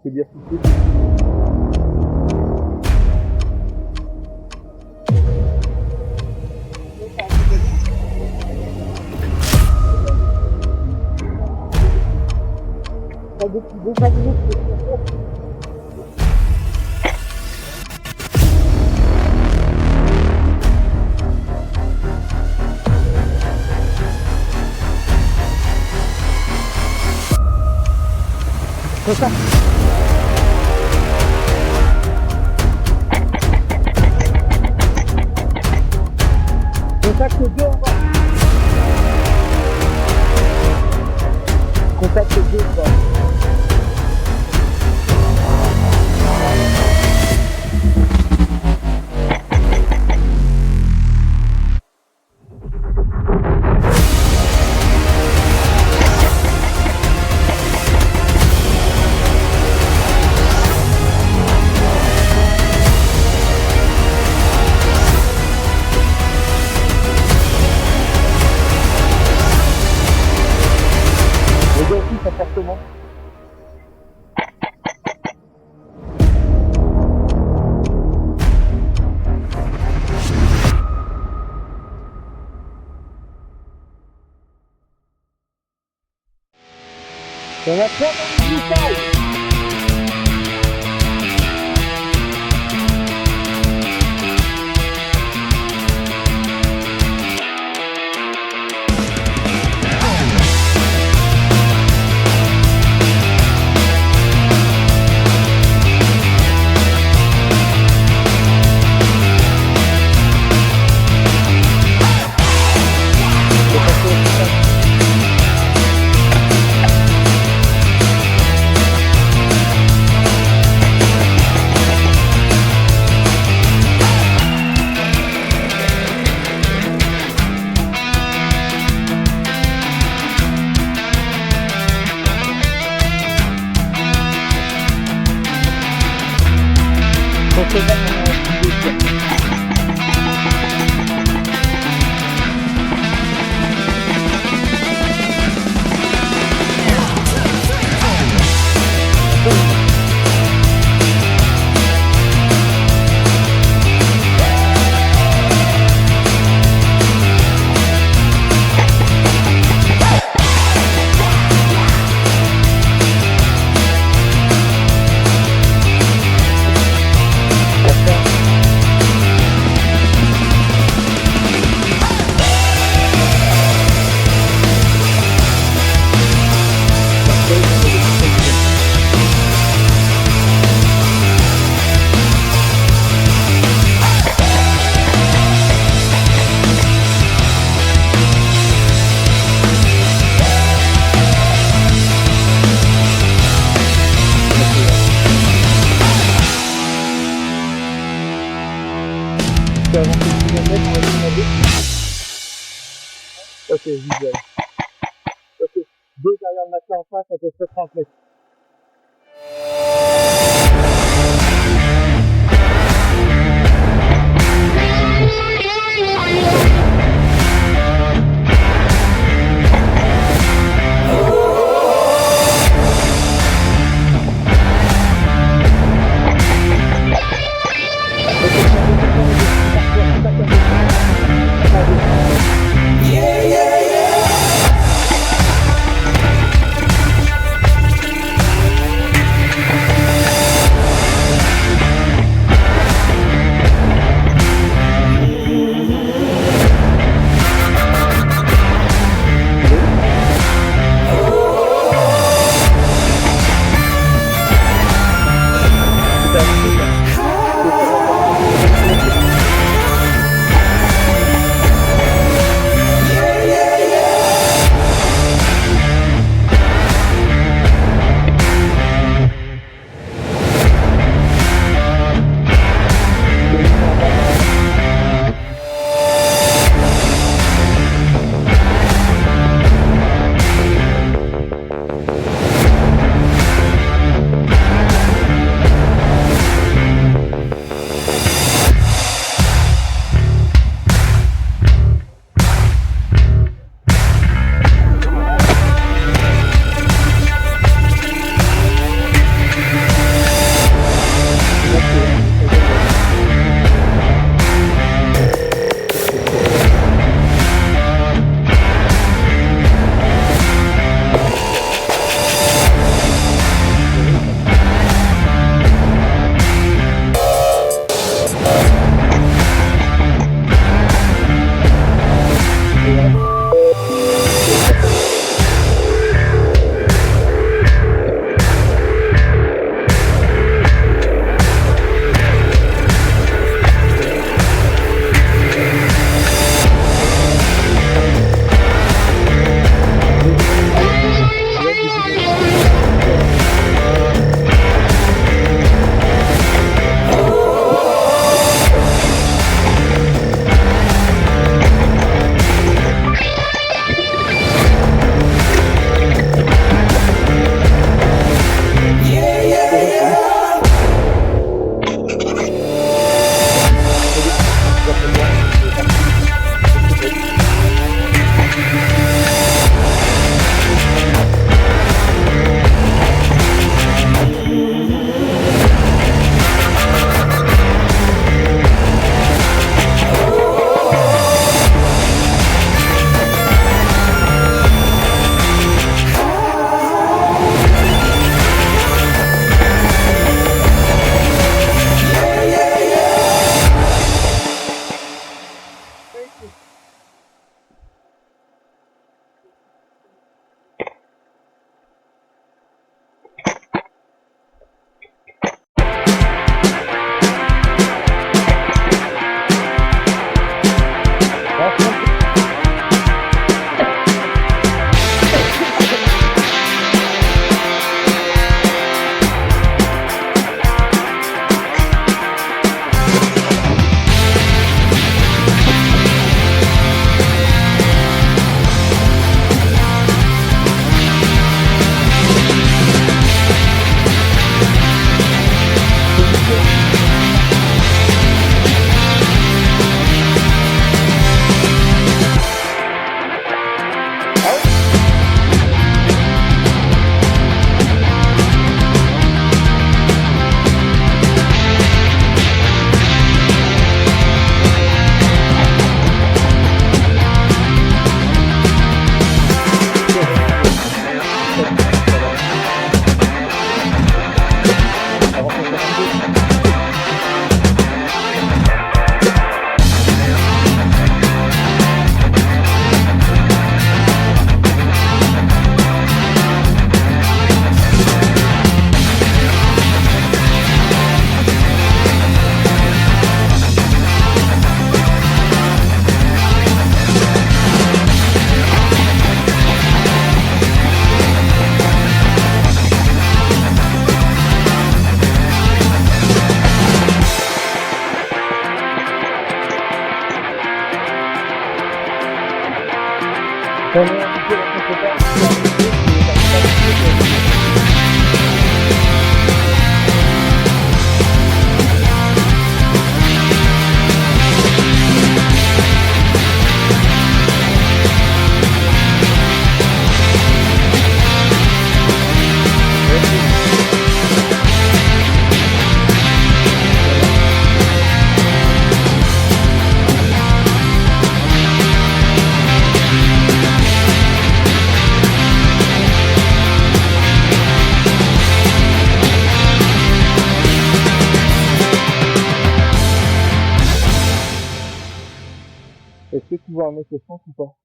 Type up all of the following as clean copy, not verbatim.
Je peux dire tout de suite. T'as des petits deux paniers qui sont faits. C'est ça. Contact 2 en bas. Contact 2 en bas. Appartement. On a trois dans le détail. Ok, visuel. Ok, deux derrière le matelas en face, à peu près 30 mètres. On est invité à quelque part, on est invité, est-ce que tu vois un mec au centre ou pas?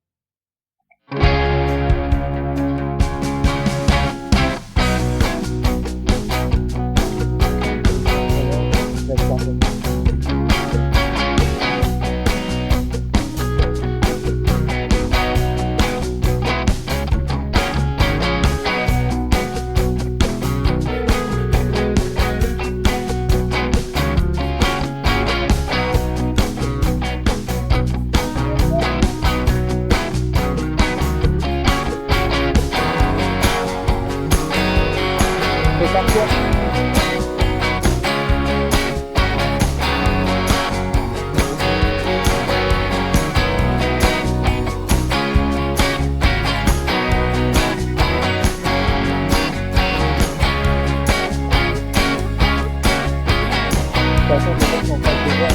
C'est par quoi? Attends, je pense qu'on passe déjà.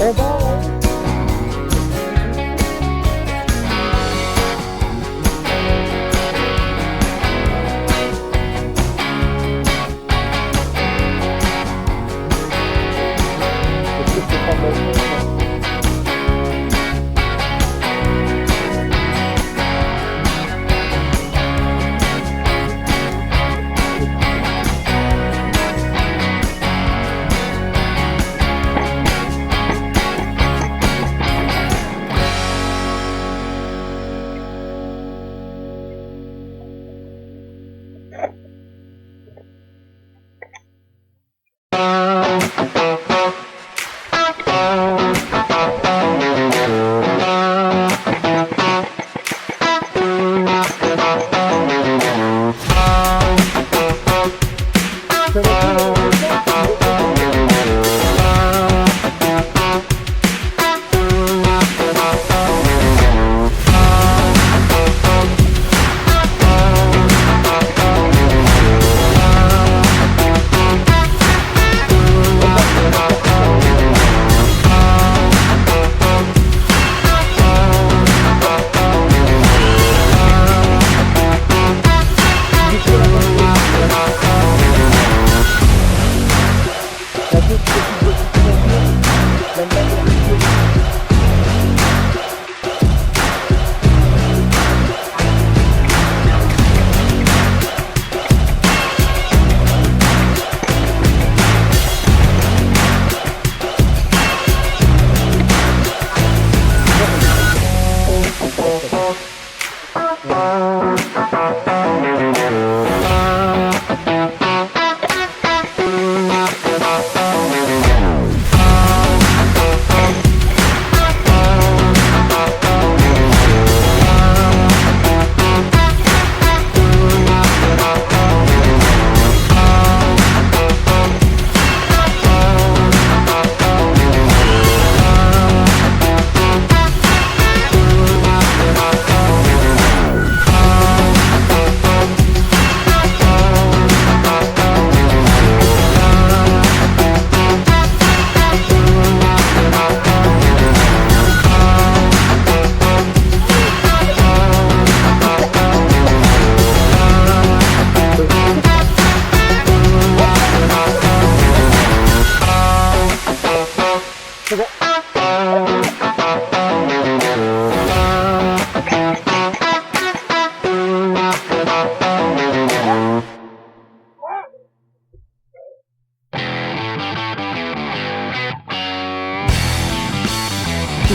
On va, ouais. Est-ce que c'est pas mal?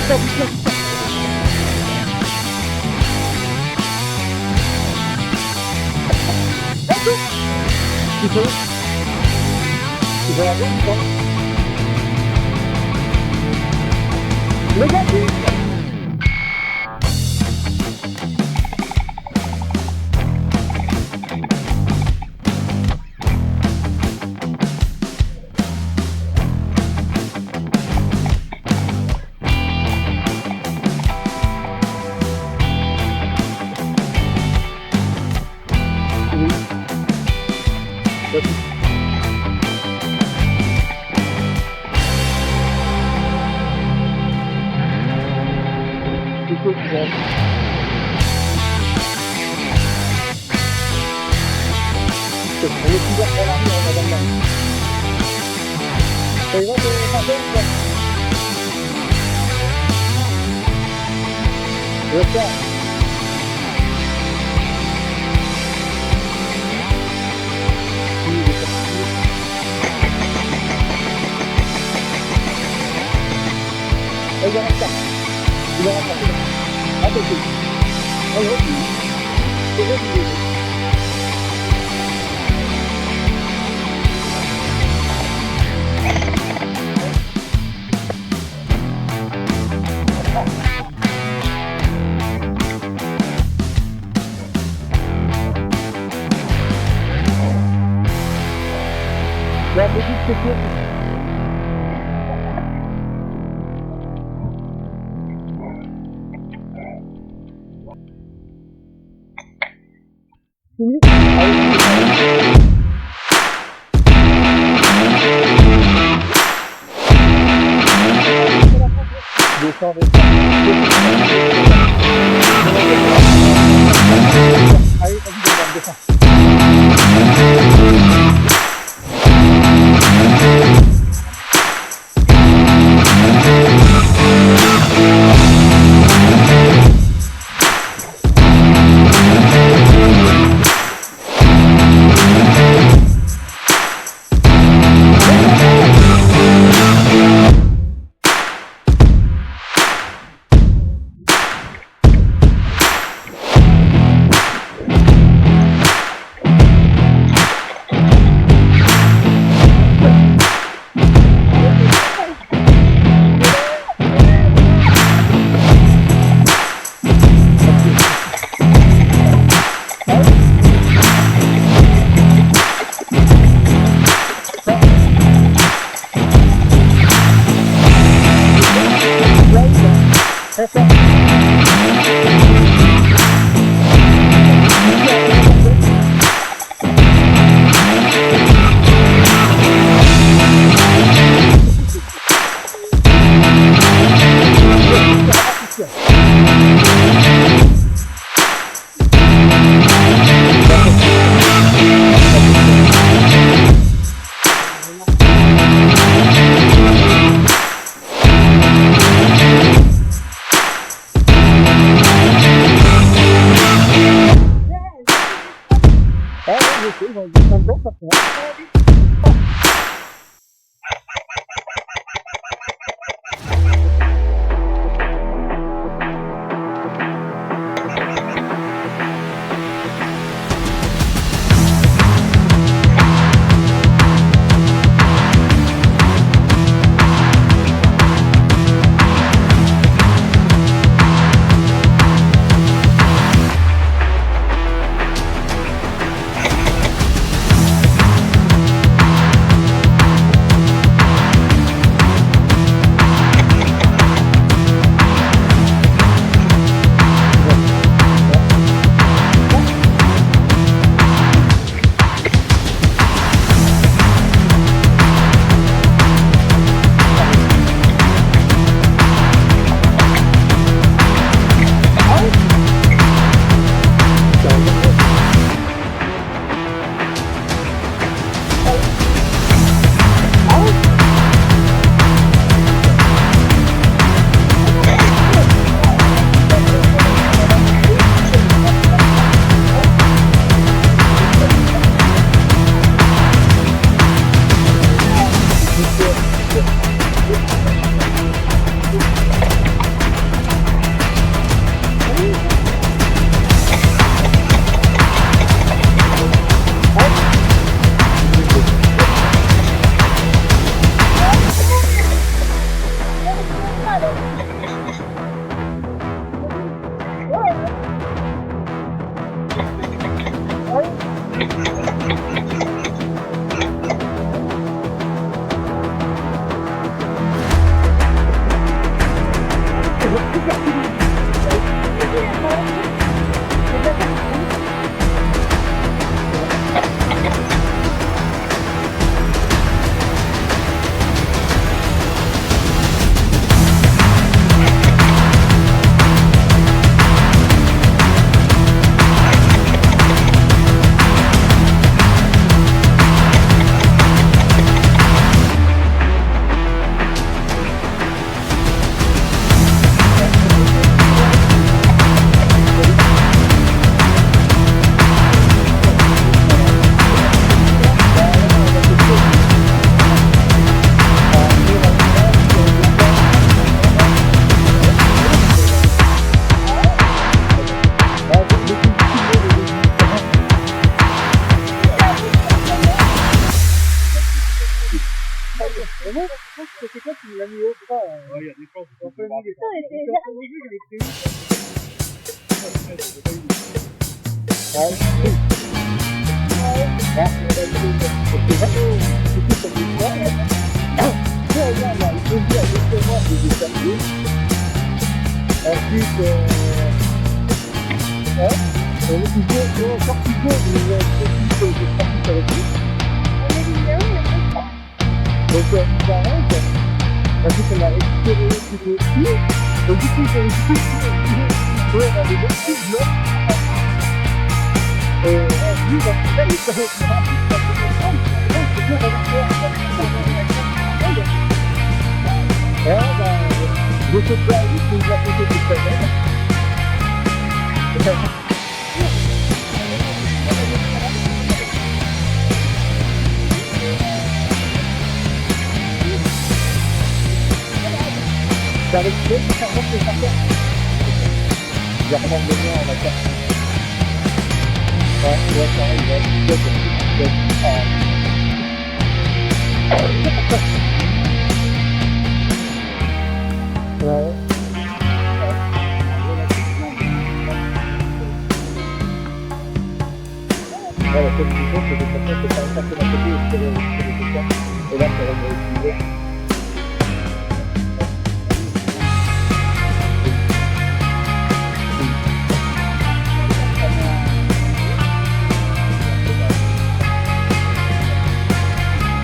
Tu peux aller ou pas? Négatif. Çok güzel. Onu sıcak önemli olmadan ben. Eyvah eyvah. Yoksa Ella no está. Y lo vamos a hacer. Haz así. Haz así. Haz así. Ya me dice que Et moi, je pense que c'est toi qui l'as mis au bras. Ouais, il y a des chances. On peut le mettre. Putain, mais c'est Dans le jeu, j'avais prévu. Ouais, oui. Ah, c'est vrai. C'est tout comme l'histoire. Tu regardes là, il faut dire exactement des exercices. Ensuite, ouais. Et il faut encore plus tôt, il y a des pratiques avec lui. On est vidéo, mais c'est pas. Donc, il arrête. Ensuite, on a récupéré plutôt ici. Et du coup, j'ai récupéré on a des deux petits blocs. Et lui, dans ce cas, il est très rapide parce que c'est bien remonter à la je te fais aller, je vais apporter des problèmes. Ça avec toi, ça remonte les affaires. Je vais remonter le mien en affaire. Ouais, pareil, ouais, ouais. Ouais, la seule chose, c'est que de toute façon, c'est pas un cercle à côté et sur les questions. Et là, ça va me réutiliser.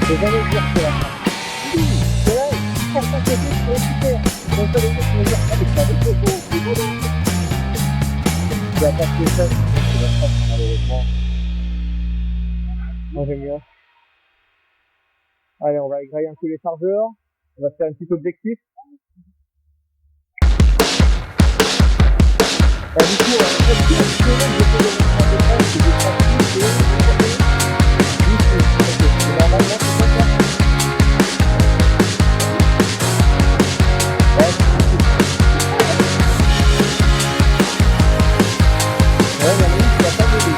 C'est jamais dire que la fin. C'est là, tu prends ton côté, c'est super. Donc, ça veut dire que tu vas dire, ah, mais ça veut dire que c'est bon. Tu vas pas que ça, c'est la fin, malheureusement. Ingénieur. Allez, on va égrailler un peu les chargeurs. On va faire un petit objectif. Et du coup, est-ce que je peux mettre des éléments de défense que j'ai pratiqués et c'est normalement c'est pas ça. Ouais, la nuit, tu vas pas m'aider.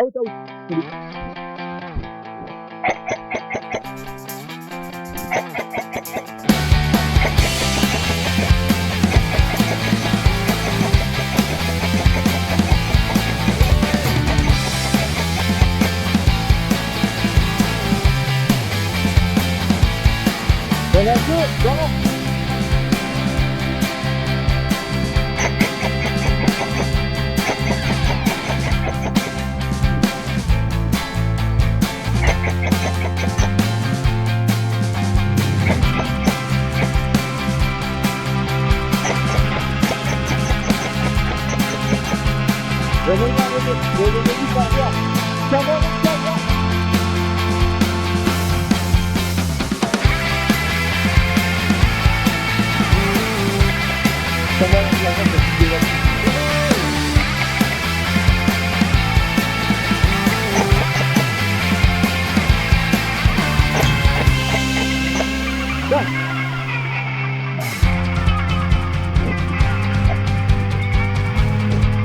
Out, out. Voilà, go, Venez par là. Ça va, ça va. Ça va, ça va, ça va.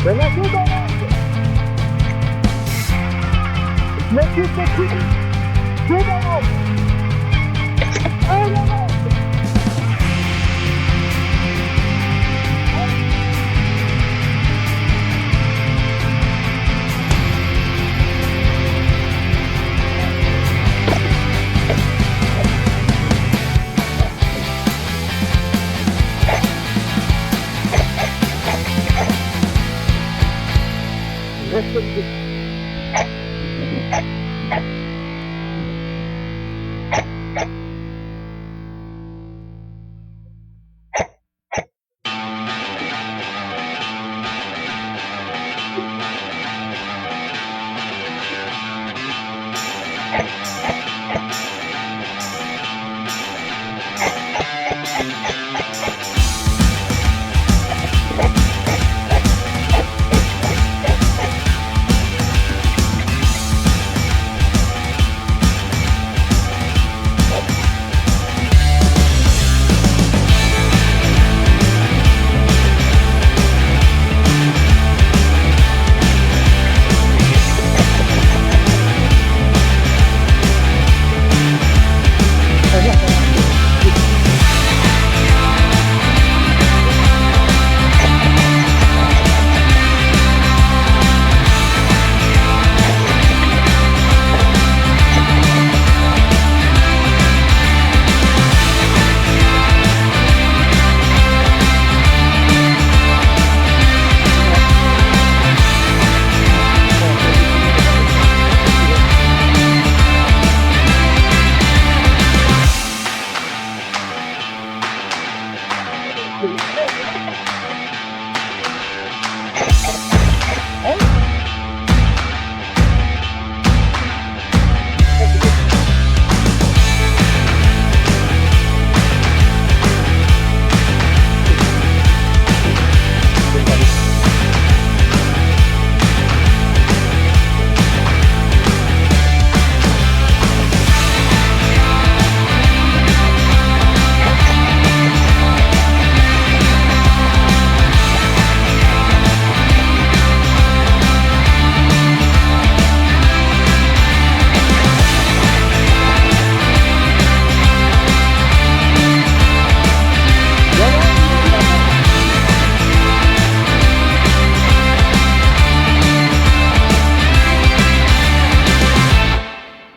Venez, go, go. Let's get the quick. Go down. Oh, no, no.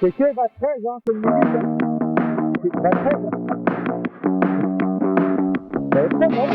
C'est que 13, hein, c'est le minute, hein. C'est 13. Ça va être très bon.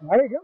Allez, viens.